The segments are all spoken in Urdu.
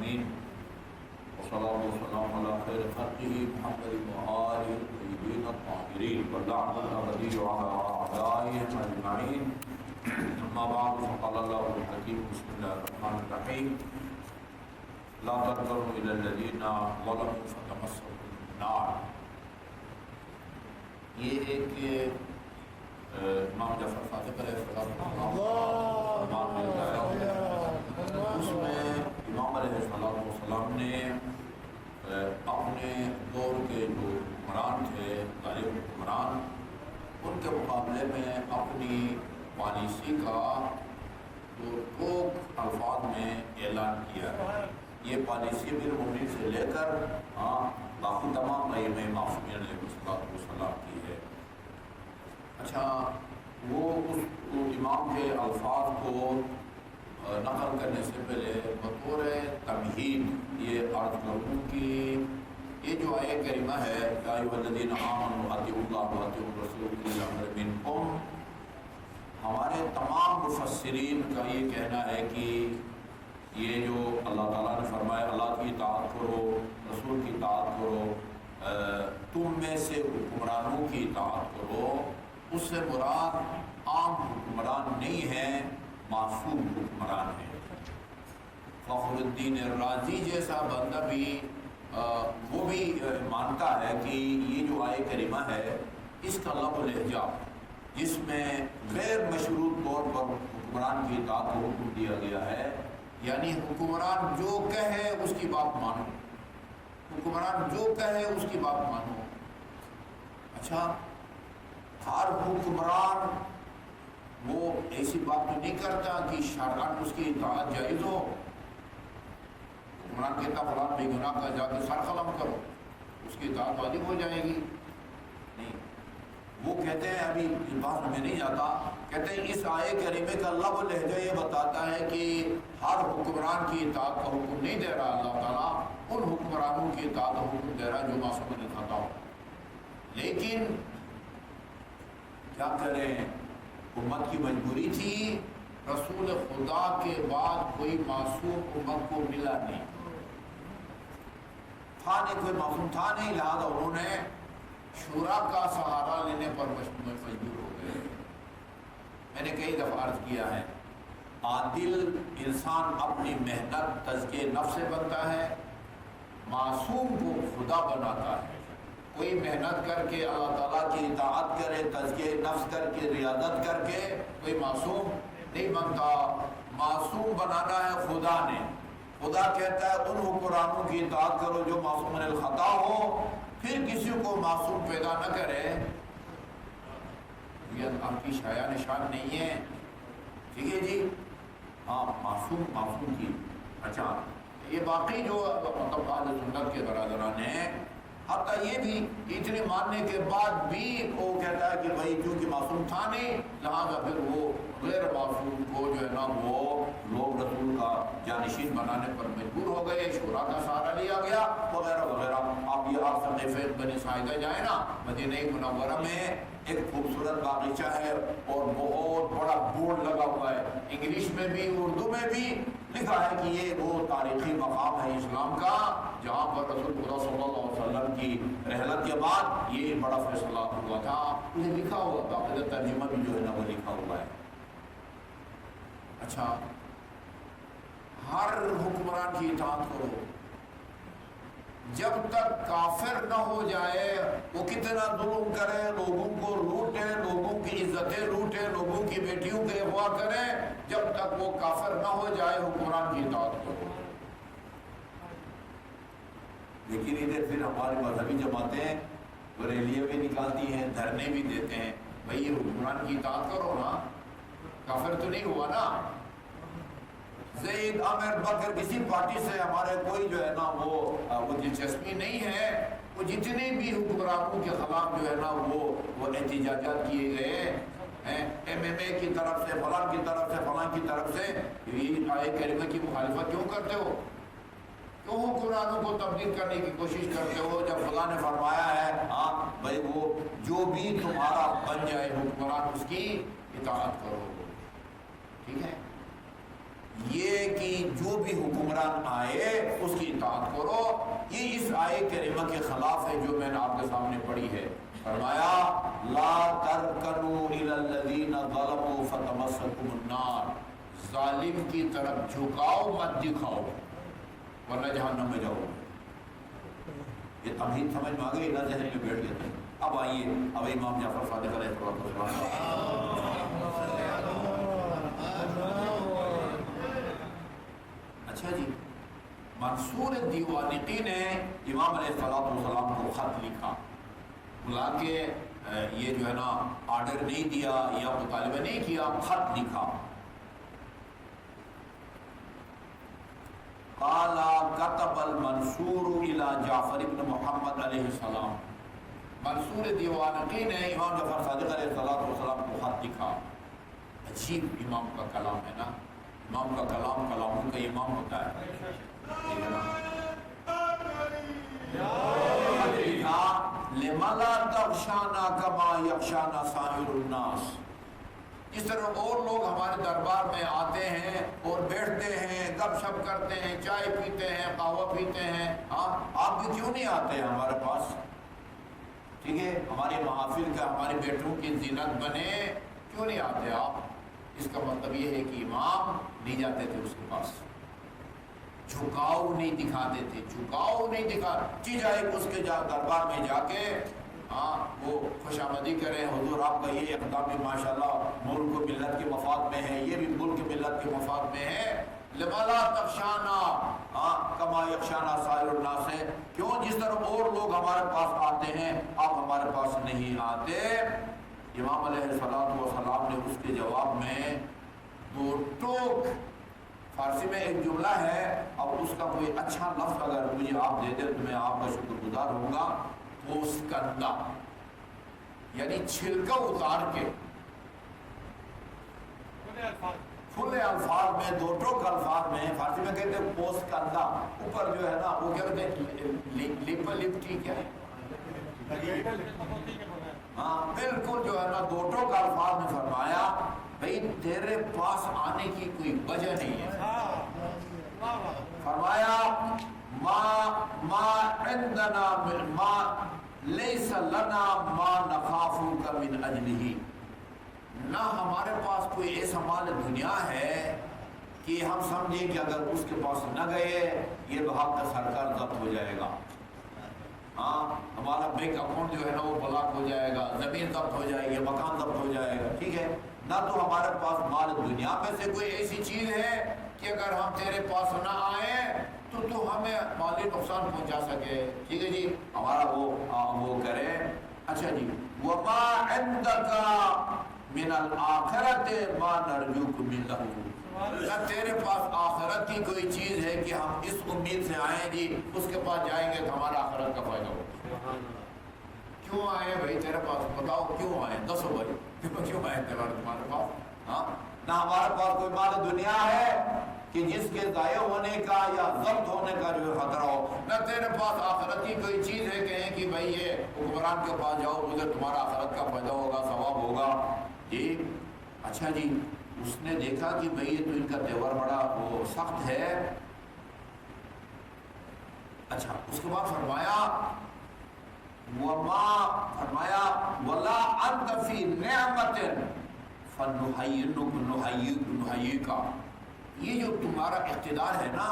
العالمين والصلاة والسلام على خير خلقه محمد وآله الطيبين الطاهرين واللعنة الأبدية على أعدائهم أجمعين. أما بعد فقال الله الحكيم بسم الله الرحمن الرحيم لا تركنوا إلى الذين ظلموا فتمسكوا النار. یہ ایک امام جعفر صادق علیہ السلام اس میں امام علیہ السلام نے اپنے دور کے جو حکمران تھے غالب حکمران ان کے مقابلے میں اپنی پالیسی کا جو ٹھوک الفاظ میں اعلان کیا ہے. یہ پالیسی امیر المومنین سے لے کر باقی تمام ائمہ معصومین علیہ السلام کی ہے. اچھا وہ اس امام کے الفاظ کو نقل کرنے سے پہلے بطور تمہید یہ عرض کروں کہ یہ جو آیہ کریمہ ہے یا ایھا الذین آمنوا اطیعوا اللہ واطیعوا الرسول اولی الامر منکم، ہمارے تمام مفسرین کا یہ کہنا ہے کہ یہ جو اللہ تعالیٰ نے فرمایا اللہ کی اطاعت کرو، رسول کی اطاعت کرو، تم میں سے حکمرانوں کی اطاعت کرو، اس سے مراد عام حکمران نہیں ہے، معصوم حکمران ہے. فخر الدین الرازی جیسا بندہ بھی وہ بھی مانتا ہے کہ یہ جو آیہ کریمہ ہے اس کا لب و لہجہ جس میں غیر مشروط طور پر حکمران کی اطاعت کو حکم دیا گیا ہے، یعنی حکمران جو کہے اس کی بات مانو، حکمران جو کہے اس کی بات مانو. اچھا ہر حکمران وہ ایسی بات تو نہیں کرتا کہ شرعاً اس کی اطاعت جائز ہو. حکمران کہتا فلاں بے گناہ کا جا کے سر قلم کرو، اس کی اطاعت واجب ہو جائے گی؟ نہیں. وہ کہتے ہیں ابھی اس بات ہمیں نہیں جاتا، کہتے ہیں اس آیہ کریمے کا لب و لہجہ یہ بتاتا ہے کہ ہر حکمران کی اطاعت کا حکم نہیں دے رہا اللہ تعالیٰ، ان حکمرانوں کی اطاعت کا حکم دے رہا ہے جو معصوم خطا ہو. لیکن کیا کریں، امت کی مجبوری تھی، رسول خدا کے بعد کوئی معصوم امت کو ملا نہیں تھا، کوئی معصوم تھا نہیں، لہذا انہوں نے شورا کا سہارا لینے پر مجبور ہو گئے. میں نے کئی دفعہ عرض کیا ہے عادل انسان اپنی محنت تزکیہ نفس سے بنتا ہے، معصوم کو خدا بناتا ہے. کوئی محنت کر کے اللہ تعالیٰ کی اطاعت کرے، تزکیہ نفس کر کے، ریاضت کر کے کوئی معصوم نہیں بنتا. معصوم بنانا ہے خدا نے. خدا کہتا ہے ان حکمرانوں کی اطاعت کرو جو معصوم الخطا ہو، پھر کسی کو معصوم پیدا نہ کرے. یہ آپ کی شایا نشان نہیں ہے، ٹھیک ہے جی. ہاں معصوم کی. اچھا یہ باقی جو مطلب اہل سنت کے برادران ہیں، حتیٰ یہ بھی اتنے ماننے کے بعد بھی وہ کہتا ہے کہ بھائی کیونکہ معصوم تھا نہیں لہٰذا پھر وہ غیر معصوم کو جو ہے نا وہ لوگ رسول کا جانشین بنانے پر مجبور ہو گئے، شورا کا سہارا لیا گیا وغیرہ وغیرہ. آپ یہ آپ صحیفہ بنی ساعدہ جائیں نا، مدینہ منورہ میں ایک خوبصورت باغیچہ ہے اور بہت بڑا بورڈ لگا ہوا ہے، انگلش میں بھی اردو میں بھی لکھا ہے کہ یہ وہ تاریخی مقام ہے اسلام کا جہاں پر رسول خدا صلی اللہ علیہ وسلم کی رحلت کے بعد یہ بڑا فیصلہ ہوا تھا. یہ لکھا ہوا باقاعدہ ترجمہ بھی جو ہے نا وہ لکھا ہوا ہے. اچھا ہر حکمران کی اطاعت کرو جب تک کافر نہ ہو جائے، وہ کتنا ظلم کرے، لوگوں کو لوٹے، لوگوں کی عزتیں لوٹے، لوگوں کی بیٹیوں کے اغوا کرے، جب تک وہ کافر نہ ہو جائے حکمران کی اطاعت کرو. لیکن ادھر پھر ہماری مذہبی جماعتیں ریلیاں بھی نکالتی ہیں، دھرنے بھی دیتے ہیں. بھائی یہ حکمران کی اطاعت کرو نا، کافر تو نہیں ہوا نا. زید عامر بکر کسی پارٹی سے ہمارے کوئی جو ہے نا وہ دلچسپی نہیں ہے. وہ جتنے بھی حکمرانوں کے خلاف جو ہے نا وہ احتجاجات کیے گئے ہیں، MMA کی طرف سے، فلاں کی طرف سے، فلاں کی طرف سے، یہ آیہ کریمہ کی مخالفت کیوں کرتے ہو؟ کیوں حکمرانوں کو تبدیل کرنے کی کوشش کرتے ہو جب خدا نے فرمایا ہے ہاں بھائی وہ جو بھی تمہارا بن جائے حکمران اس کی اطاعت کرو. ٹھیک ہے، یہ کہ جو بھی حکمران آئے اس کی اطاعت کرو. یہ اس آیے کریمہ کے خلاف ہے جو میں نے آپ کے سامنے پڑھی ہے. فرمایا لا ترکنوا الی الذین ظلموا فتمسکم النار، ظالم کی طرف جھکاؤ مت دکھاؤ ورنہ جہنم میں جاؤ. یہ تمہید سمجھ میں آ گئی نہ ذہن میں بیٹھ گئے. اب آئیے اب امام جعفر صادق علیہ السلام. اچھا جی، منصور دیوانقی نے امام علیہ السلام کو خط لکھا، بلا کے یہ جو ہے نا آرڈر نہیں دیا یا مطالبہ نہیں کیا، خط لکھا. قال كتب المنصور الى جعفر بن محمد علیہ السلام. منصور دیوانقی نے امام جعفر صادق علیہ السلام کو خط لکھا. عجیب امام کا کلام ہے نا. امام کا کلام کلاموں کا امام ہوتا ہے. لما لا تخشانا كما يخشانا سائر الناس. اس طرح اور لوگ ہمارے دربار میں آتے ہیں اور بیٹھتے ہیں، گپ شپ کرتے ہیں، چائے پیتے ہیں، قہوہ پیتے ہیں، ہاں آپ بھی کیوں نہیں آتے ہیں ہمارے پاس؟ ٹھیک ہے، ہمارے محافل کا ہمارے بیٹوں کی زینت بنے، کیوں نہیں آتے آپ؟ اس کا مطلب یہ ہے کہ امام نہیں جاتے تھے اس کے پاس، جھکاؤ نہیں دکھاتے تھے، جھکاؤ نہیں دکھا چیز آئے اس کے دربار میں جا کے ہاں وہ خوش آمدی کریں، حضور آپ کا یہ اقدام بھی ماشاءاللہ ملک و ملت کے مفاد میں ہے، یہ بھی ملک ملت کے مفاد میں ہے. لما لا تخشانا کما یخشانا سائر الناس ہے. کیوں؟ جس طرح اور لوگ ہمارے پاس آتے ہیں آپ ہمارے پاس نہیں آتے. امام علیہ السلام نے اس کے جواب میں دو ٹوک، فارسی میں ایک جملہ ہے، اب اس کا کوئی اچھا لفظ اگر مجھے آپ دے دیں تو میں آپ کا شکر گزار ہوں گا. پوسکندا یعنی چھلکا اتار کے، کھلے الفاظ میں دو ٹوک الفاظ میں، فارسی میں کہتے ہیں پوسکندا، اوپر جو ہے نا وہ کیا کہتے ہیں لپٹی، کیا ہے ہاں بالکل جو ہے نا دو ٹوک الفاظ میں فرمایا بھئی تیرے پاس آنے کی کوئی وجہ نہیں ہے. فرمایا ما عندنا ما لیس لنا ما نخافک من اجلہ، نہ ہمارے پاس کوئی ایسا مال دنیا ہے کہ ہم سمجھیں کہ اگر اس کے پاس نہ گئے یہ بھاگ کا سرکار ضبط ہو جائے گا، ہاں ہمارا بینک اکاؤنٹ جو ہے نا وہ بلاک ہو جائے گا، زمین ضبط ہو جائے گی، مکان ضبط ہو جائے گا. ٹھیک ہے، نہ تو ہمارے پاس مال دنیا میں سے کوئی ایسی چیز ہے کہ اگر ہم تیرے پاس نہ آئیں تو ہمیں مالی نقصان پہنچا سکے. ٹھیک ہے جی، ہمارا وہ کرے. اچھا جی، وما عندک من الآخرت ما نرجوک منہ، نہ تیرے پاس آخرت کی کوئی چیز ہے کہ ہم اس امید سے آئیں جی اس کے پاس جائیں گے تو ہمارا آخرت کا فائدہ ہو. کیوں آئے بھائی تیرے پاس؟ بتاؤ کیوں آئے؟ دسو بھائی کیوں آئے تمہارے پاس؟ ہاں نہ ہمارے پاس کوئی مال دنیا ہے کہ جس کے ضائع ہونے کا یا ضبط ہونے کا جو خطرہ ہو، نہ تیرے پاس آخرت کی کوئی چیز ہے کہیں کہ بھائی یہ حکمران کے پاس جاؤ مجھے تمہارا آخرت کا فائدہ ہوگا، ثواب ہوگا. جی اچھا جی، اس نے دیکھا کہ بھئی یہ تو ان کا تیور بڑا وہ سخت ہے. اچھا اس کے بعد فرمایا وَلَا أَنْتَ فِي نِعْمَةٍ فَنُحَيِّيكَ. یہ جو تمہارا اقتدار ہے نا،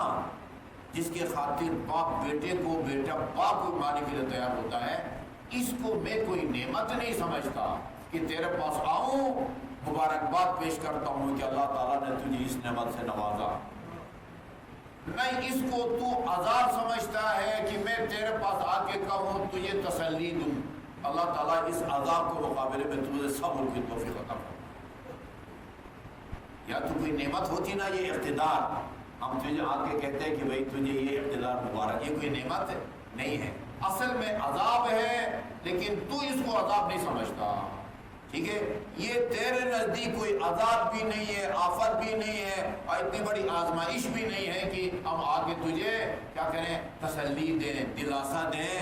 جس کے خاطر باپ بیٹے کو، بیٹا باپ کو مارنے کے لیے تیار ہوتا ہے، اس کو میں کوئی نعمت نہیں سمجھتا کہ تیرے پاس آؤں مبارکباد پیش کرتا ہوں کہ اللہ تعالیٰ نے تجھے اس نعمت سے نوازا. نہیں، اس کو تو عذاب سمجھتا ہے کہ میں تیرے پاس آ کے کہوں تجھے تسلی دوں. اللہ تعالیٰ اس عذاب کو مقابلے میں تجھے صبر کی توفیق عطا کرے. یا تو کوئی نعمت ہوتی نا یہ اقتدار، ہم تجھے آ کے کہتے ہیں کہ بھئی تجھے یہ اقتدار مبارک، یہ کوئی نعمت نہیں ہے، اصل میں عذاب ہے، لیکن تو اس کو عذاب نہیں سمجھتا. ٹھیک ہے، یہ تیرے نزدیک کوئی عذاب بھی نہیں ہے، آفت بھی نہیں ہے، اور اتنی بڑی آزمائش بھی نہیں ہے کہ ہم آگے تجھے کیا کریں، تسلی دیں، دلاسا دیں.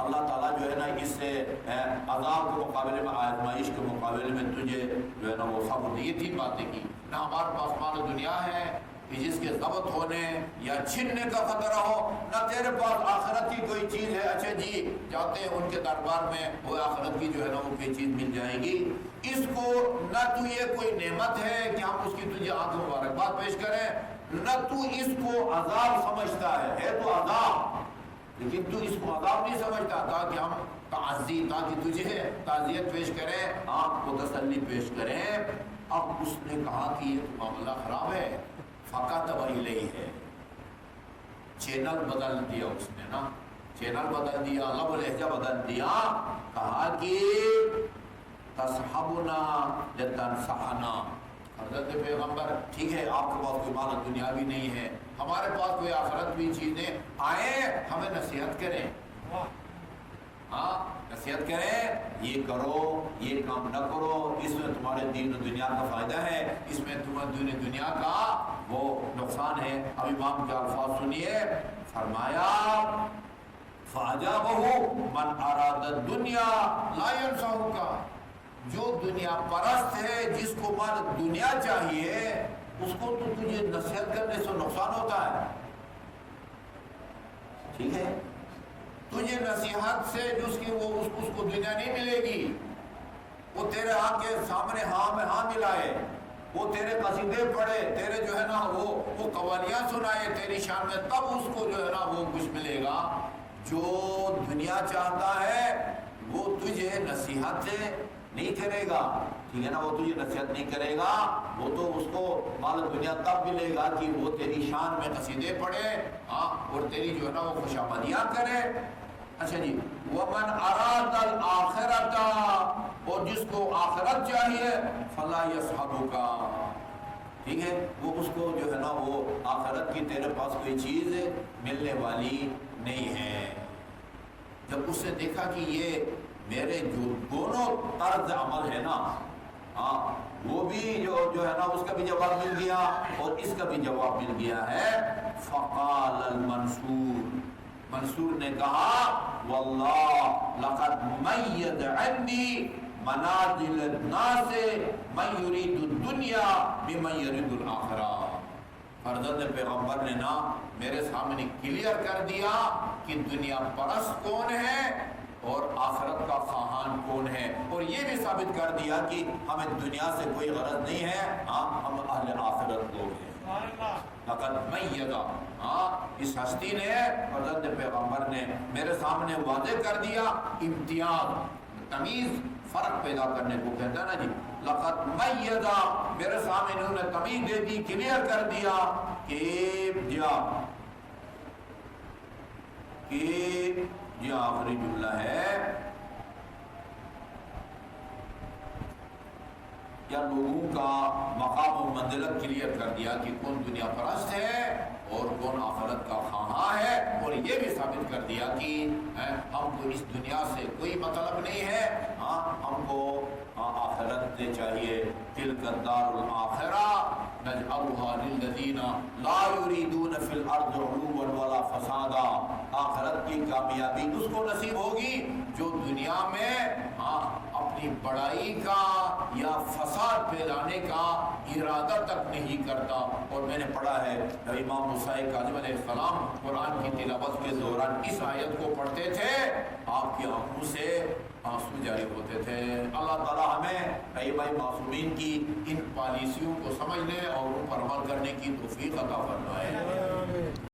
اللہ تعالیٰ جو ہے نا اس سے عذاب کے مقابلے میں، آزمائش کے مقابلے میں تجھے جو ہے نا وہ صبر دی. یہ تین باتیں کی، نہ ہمارے پاس مال دنیا ہے کہ جس کے ضبط ہونے یا چھننے کا خطرہ ہو، نہ تیرے پاس آخرت کی کوئی چیز ہے، اچھا جی جاتے ہیں ان کے دربار میں، وہ آخرت کی جو ہے نا وہ کوئی چیز مل جائے گی، اس کو نہ تو یہ کوئی نعمت ہے کہ ہم اس کی تجھے آنکھ مبارکباد پیش کریں، نہ تو اس کو عذاب سمجھتا ہے تو عذاب، لیکن تو اس کو عذاب نہیں سمجھتا، تاکہ ہم تعزی، تاکہ تجھے تعزیت پیش کریں، آپ کو تسلی پیش کریں۔ اب اس نے کہا کہ یہ تو معاملہ خراب ہے، فَقَتَبَ إِلَيْهِ، چینل بدل دیا اس نے نا، چینل بدل دیا، لب و لہجہ بدل دیا، کہا کہ تَصْحَبُنَا لِتَنْصَحَنَا، حضرت پیغمبر ٹھیک ہے آپ کے پاس کوئی مال دنیا بھی نہیں ہے، ہمارے پاس کوئی آخرت بھی چیزیں آئیں، ہمیں نصیحت کریں، ہاں نصیحت کریں، یہ کرو، یہ کام نہ کرو، اس میں تمہارے دین و دنیا کا فائدہ ہے، اس میں تمہارے دین و دنیا کا وہ نقصان ہے۔ اب امام کے الفاظ سنیے، فرمایا فَعَجَابَهُ مَنْ أَرَادَ الدُّنْيَا لَا يَنْفَعُكَ، جو دنیا پرست ہے، جس کو مال دنیا چاہیے، اس کو تو تجھے نصیحت کرنے سے نقصان ہوتا ہے، ٹھیک ہے، تجھے نصیحت سے جس کی وہ اس کو دنیا نہیں ملے گی، وہ تیرے آنکھ کے سامنے ہاں میں ہاں ملائے، وہ تیرے قصیدے پڑھے، تیرے جو ہے نا وہ قوالیاں سنائے تیری شان میں، تب اس کو جو ہے نا وہ کچھ ملے گا۔ جو دنیا چاہتا ہے وہ تجھے نصیحت سے نہیں کرے گا، ٹھیک ہے نا، وہ تجھے نصیحت نہیں کرے گا، وہ تو اس کو مال دنیا تب ملے گا کہ وہ تیری شان میں قصیدے پڑھے، ہاں، اور تیری جو ہے نا وہ خوشامدیاں کرے۔ اچھا جی، وَمَنْ أَرَادَ الْآخِرَةَ، اور جس کو آخرت چاہیے، فَلَا يَصْحَبُكَ، ٹھیک ہے، وہ اس کو جو ہے نا وہ آخرت کی تیرے پاس کوئی چیز ملنے والی نہیں ہے۔ جب اس نے دیکھا کہ یہ میرے جو دونوں طرز عمل ہے نا، ہاں وہ بھی جو ہے نا اس کا بھی جواب مل گیا اور اس کا بھی جواب مل گیا ہے، فقال المنصور، منصور نے کہا واللہ لقد مید عندی منازل الناس من یرید الدنیا بمن یرید الاخرہ، حضرت پیغمبر نے نا میرے سامنے کلیئر کر دیا کہ دنیا پرست کون ہے اور آخرت کا خواہان کون ہے، اور یہ بھی ثابت کر دیا کہ ہمیں دنیا سے کوئی غرض نہیں ہے، ہم اہل آخرت لوگ ہیں۔ لقد میدہ، اس ہستی نے، حضرت پیغمبر نے میرے سامنے واضح کر دیا، امتیاز، تمیز، فرق پیدا کرنے کو کہتا ہے نا جی، لقد میدہ، میرے سامنے انہوں نے تمیز دے دی، کلیئر کر دیا کہ یہ آخری جملہ ہے، یا لوگوں کا مقام و منزلت کلیئر کر دیا کہ کون دنیا پرست ہے اور کون آخرت کا خواہاں ہے، اور یہ بھی ثابت کر دیا کہ ہم کو اس دنیا سے کوئی مطلب نہیں ہے، ہم کو آخرت چاہیے، تلک الدار الآخرہ نجعلها للذین لا یریدون فی الارض علوا ولا فسادا، آخرت کی کامیابی اس کو نصیب ہوگی جو دنیا میں اپنی بڑائی کا یا فساد پھیلانے کا ارادہ تک نہیں کرتا۔ اور میں نے پڑھا ہے امام موسیٰ کاظم علیہ السلام قرآن کی تلاوت کے دوران اس آیت کو پڑھتے تھے، آپ کی آنکھوں سے آنسو جاری ہوتے تھے۔ اللہ تعالی ہمیں ائمہ معصومین کی ان پالیسیوں کو سمجھنے اور ان پر عمل کرنے کی توفیق عطا فرمائے۔